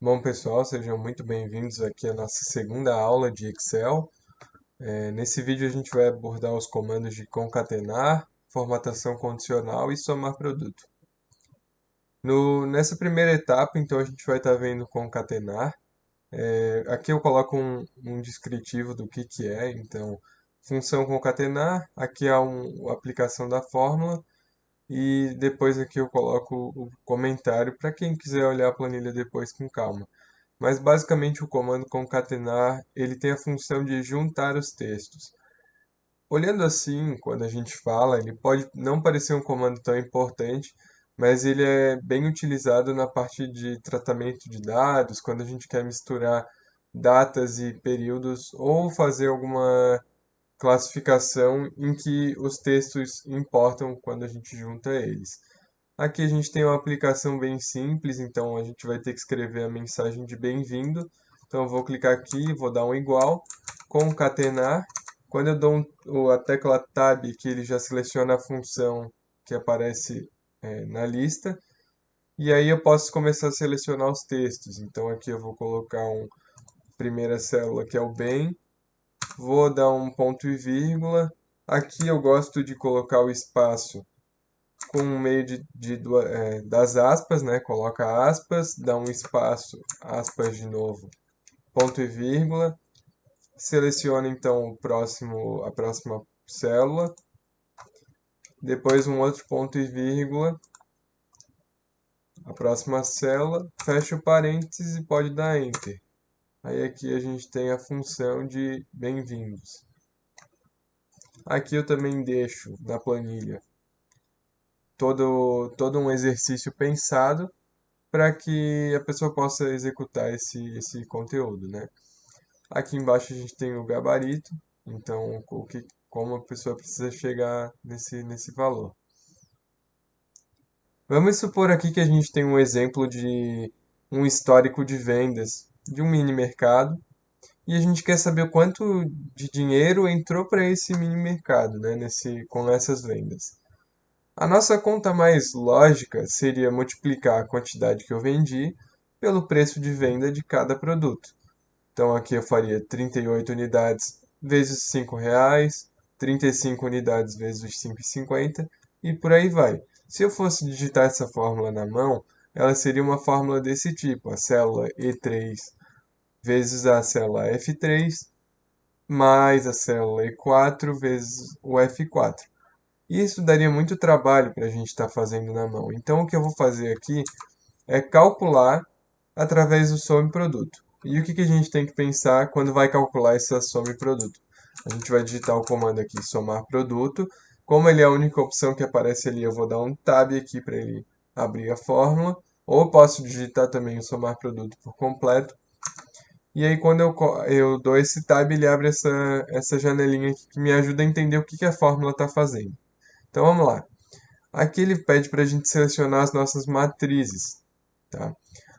Bom, pessoal, sejam muito bem-vindos aqui à nossa segunda aula de Excel. Nesse vídeo a gente vai abordar os comandos de concatenar, formatação condicional e somar produto. Nessa primeira etapa, então, a gente vai estar vendo concatenar. Aqui eu coloco um descritivo do que é, então, função concatenar, aqui é a aplicação da fórmula, e depois aqui eu coloco o comentário para quem quiser olhar a planilha depois com calma. Mas basicamente o comando concatenar, ele tem a função de juntar os textos. Olhando assim, quando a gente fala, ele pode não parecer um comando tão importante, mas ele é bem utilizado na parte de tratamento de dados, quando a gente quer misturar datas e períodos ou fazer alguma classificação em que os textos importam quando a gente junta eles. Aqui a gente tem uma aplicação bem simples, então a gente vai ter que escrever a mensagem de bem-vindo. Então eu vou clicar aqui, vou dar um igual, concatenar. Quando eu dou a tecla Tab, que ele já seleciona a função que aparece na lista. E aí eu posso começar a selecionar os textos. Então aqui eu vou colocar uma primeira célula que é o bem, vou dar um ponto e vírgula. Aqui eu gosto de colocar o espaço com o meio das aspas, né? Coloca aspas, dá um espaço, aspas de novo, ponto e vírgula. Seleciona então a próxima célula, depois um outro ponto e vírgula, a próxima célula, fecha o parênteses e pode dar Enter. Aí aqui a gente tem a função de bem-vindos. Aqui eu também deixo na planilha todo um exercício pensado para que a pessoa possa executar esse conteúdo, né? Aqui embaixo a gente tem o gabarito, então como a pessoa precisa chegar nesse valor. Vamos supor aqui que a gente tem um exemplo de um histórico de vendas de um mini mercado e a gente quer saber o quanto de dinheiro entrou para esse mini mercado, né, com essas vendas. A nossa conta mais lógica seria multiplicar a quantidade que eu vendi pelo preço de venda de cada produto. Então aqui eu faria 38 unidades vezes R$ 5, 35 unidades vezes os 5,50 e por aí vai. Se eu fosse digitar essa fórmula na mão, ela seria uma fórmula desse tipo, a célula E3 vezes a célula F3 mais a célula E4 vezes o F4. Isso daria muito trabalho para a gente estar fazendo na mão. Então o que eu vou fazer aqui é calcular através do soma e produto. E o que a gente tem que pensar quando vai calcular essa soma e produto? A gente vai digitar o comando aqui, somar produto. Como ele é a única opção que aparece ali, eu vou dar um tab aqui para ele abrir a fórmula. Ou posso digitar também o somar produto por completo. E aí quando eu dou esse tab, ele abre essa janelinha aqui que me ajuda a entender o que a fórmula está fazendo. Então vamos lá. Aqui ele pede para a gente selecionar as nossas matrizes. Tá?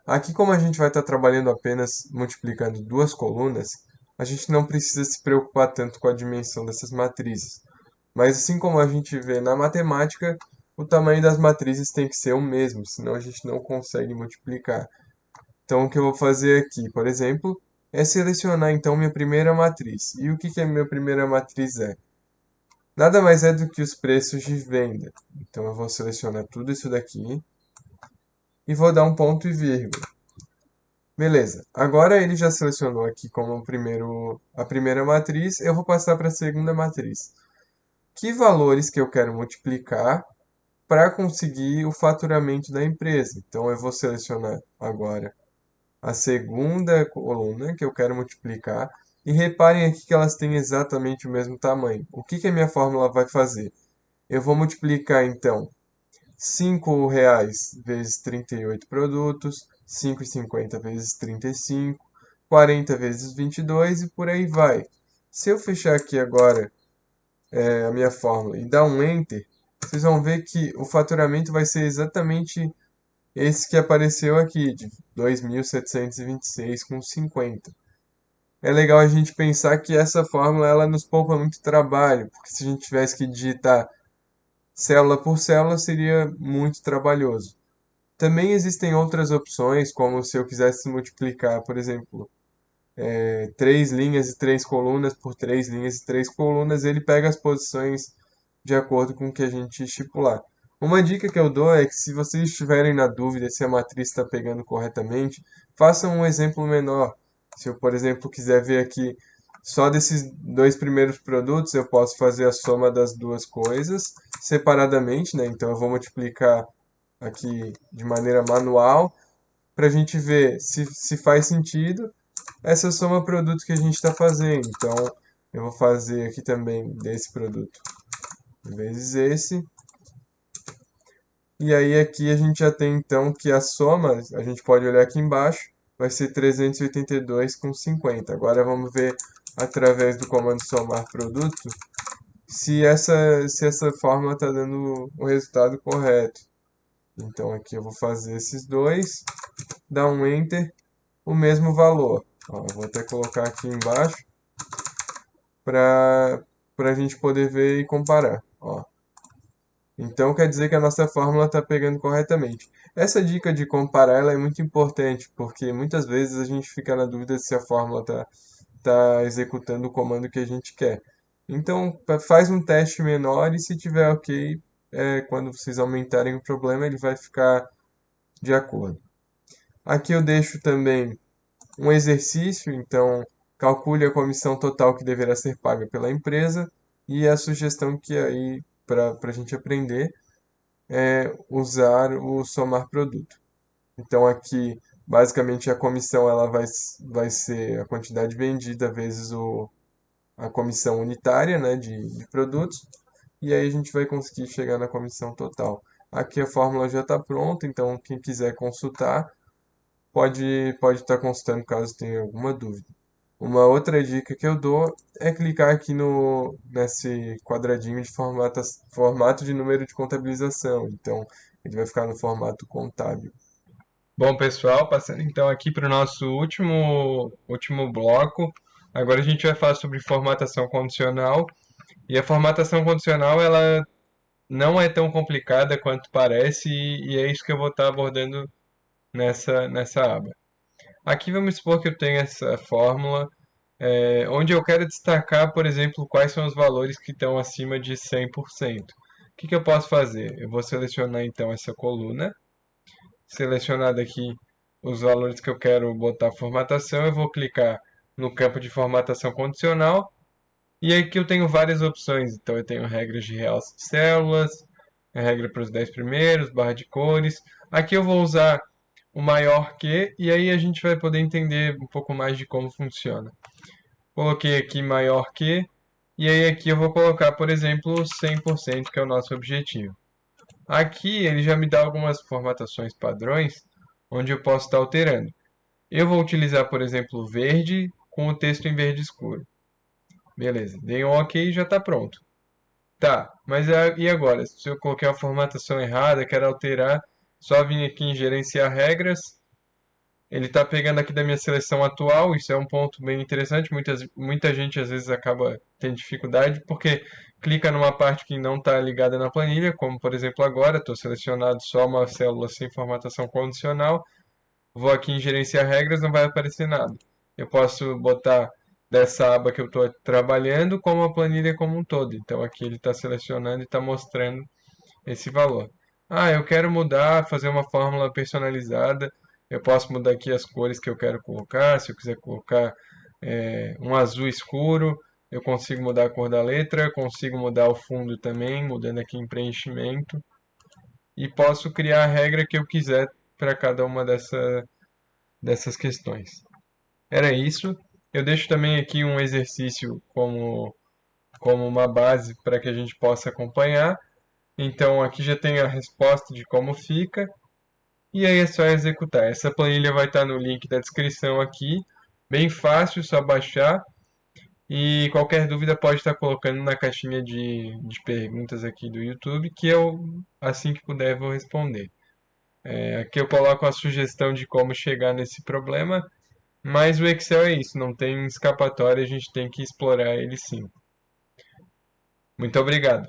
Aqui, como a gente vai estar trabalhando apenas multiplicando duas colunas, a gente não precisa se preocupar tanto com a dimensão dessas matrizes. Mas assim como a gente vê na matemática, o tamanho das matrizes tem que ser o mesmo, senão a gente não consegue multiplicar. Então, o que eu vou fazer aqui, por exemplo, é selecionar então minha primeira matriz. E o que a minha primeira matriz é? Nada mais é do que os preços de venda. Então, eu vou selecionar tudo isso daqui e vou dar um ponto e vírgula. Beleza. Agora ele já selecionou aqui como a primeira matriz, eu vou passar para a segunda matriz. Que valores que eu quero multiplicar para conseguir o faturamento da empresa? Então eu vou selecionar agora a segunda coluna que eu quero multiplicar e reparem aqui que elas têm exatamente o mesmo tamanho. O que a minha fórmula vai fazer? Eu vou multiplicar então R$ 5 vezes 38 produtos, 5,50 vezes 35, 40 vezes 22 e por aí vai. Se eu fechar aqui agora a minha fórmula e dar um Enter, vocês vão ver que o faturamento vai ser exatamente esse que apareceu aqui, de 2.726,50. É legal a gente pensar que essa fórmula ela nos poupa muito trabalho, porque se a gente tivesse que digitar célula por célula seria muito trabalhoso. Também existem outras opções, como se eu quisesse multiplicar, por exemplo, três linhas e três colunas por três linhas e três colunas, ele pega as posições de acordo com o que a gente estipular. Uma dica que eu dou é que se vocês estiverem na dúvida se a matriz está pegando corretamente, façam um exemplo menor. Se eu, por exemplo, quiser ver aqui só desses dois primeiros produtos, eu posso fazer a soma das duas coisas separadamente, né? Então eu vou multiplicar aqui de maneira manual para a gente ver se faz sentido essa soma produto que a gente está fazendo. Então eu vou fazer aqui também desse produto vezes esse. E aí aqui a gente já tem então que a soma, a gente pode olhar aqui embaixo, vai ser 382 com 50. Agora vamos ver através do comando somar produto se essa fórmula está dando o resultado correto. Então aqui eu vou fazer esses dois, dar um Enter, o mesmo valor. Ó, eu vou até colocar aqui embaixo para a gente poder ver e comparar. Ó. Então quer dizer que a nossa fórmula está pegando corretamente. Essa dica de comparar ela é muito importante, porque muitas vezes a gente fica na dúvida se a fórmula está executando o comando que a gente quer. Então faz um teste menor e se tiver ok, quando vocês aumentarem o problema, ele vai ficar de acordo. Aqui eu deixo também um exercício, então calcule a comissão total que deverá ser paga pela empresa e a sugestão que aí para a gente aprender é usar o somar produto. Então aqui basicamente a comissão ela vai ser a quantidade vendida vezes a comissão unitária, né, de produtos, e aí a gente vai conseguir chegar na comissão total. Aqui a fórmula já está pronta, então quem quiser consultar pode estar consultando caso tenha alguma dúvida. Uma outra dica que eu dou é clicar aqui nesse quadradinho de formato de número de contabilização. Então, ele vai ficar no formato contábil. Bom, pessoal, passando então aqui para o nosso último bloco. Agora a gente vai falar sobre formatação condicional. E a formatação condicional, ela não é tão complicada quanto parece, e é isso que eu vou estar abordando nessa aba. Aqui vamos supor que eu tenho essa fórmula, onde eu quero destacar, por exemplo, quais são os valores que estão acima de 100%. O que eu posso fazer? Eu vou selecionar então essa coluna, selecionado aqui os valores que eu quero botar formatação, eu vou clicar no campo de formatação condicional, e aqui eu tenho várias opções. Então eu tenho regras de realce de células, a regra para os 10 primeiros, barra de cores. Aqui eu vou usar o maior que, e aí a gente vai poder entender um pouco mais de como funciona. Coloquei aqui maior que, e aí aqui eu vou colocar, por exemplo, 100%, que é o nosso objetivo. Aqui ele já me dá algumas formatações padrões, onde eu posso estar alterando. Eu vou utilizar, por exemplo, verde com o texto em verde escuro. Beleza, dei um OK e já está pronto. Tá, mas e agora? Se eu coloquei a formatação errada, quero alterar, só vim aqui em gerenciar regras. Ele está pegando aqui da minha seleção atual, isso é um ponto bem interessante. Muita gente às vezes acaba tendo dificuldade porque clica numa parte que não está ligada na planilha, como por exemplo agora, estou selecionado só uma célula sem formatação condicional. Vou aqui em gerenciar regras, não vai aparecer nada. Eu posso botar dessa aba que eu estou trabalhando como a planilha como um todo. Então aqui ele está selecionando e está mostrando esse valor. Ah, eu quero mudar, fazer uma fórmula personalizada. Eu posso mudar aqui as cores que eu quero colocar. Se eu quiser colocar um azul escuro, eu consigo mudar a cor da letra, consigo mudar o fundo também, mudando aqui em preenchimento. E posso criar a regra que eu quiser para cada uma dessas questões. Era isso. Eu deixo também aqui um exercício como uma base para que a gente possa acompanhar. Então aqui já tem a resposta de como fica. E aí é só executar. Essa planilha vai estar no link da descrição aqui. Bem fácil, só baixar. E qualquer dúvida pode estar colocando na caixinha de perguntas aqui do YouTube, que eu, assim que puder, vou responder. Aqui eu coloco a sugestão de como chegar nesse problema, mas o Excel é isso, não tem escapatória, a gente tem que explorar ele sim. Muito obrigado.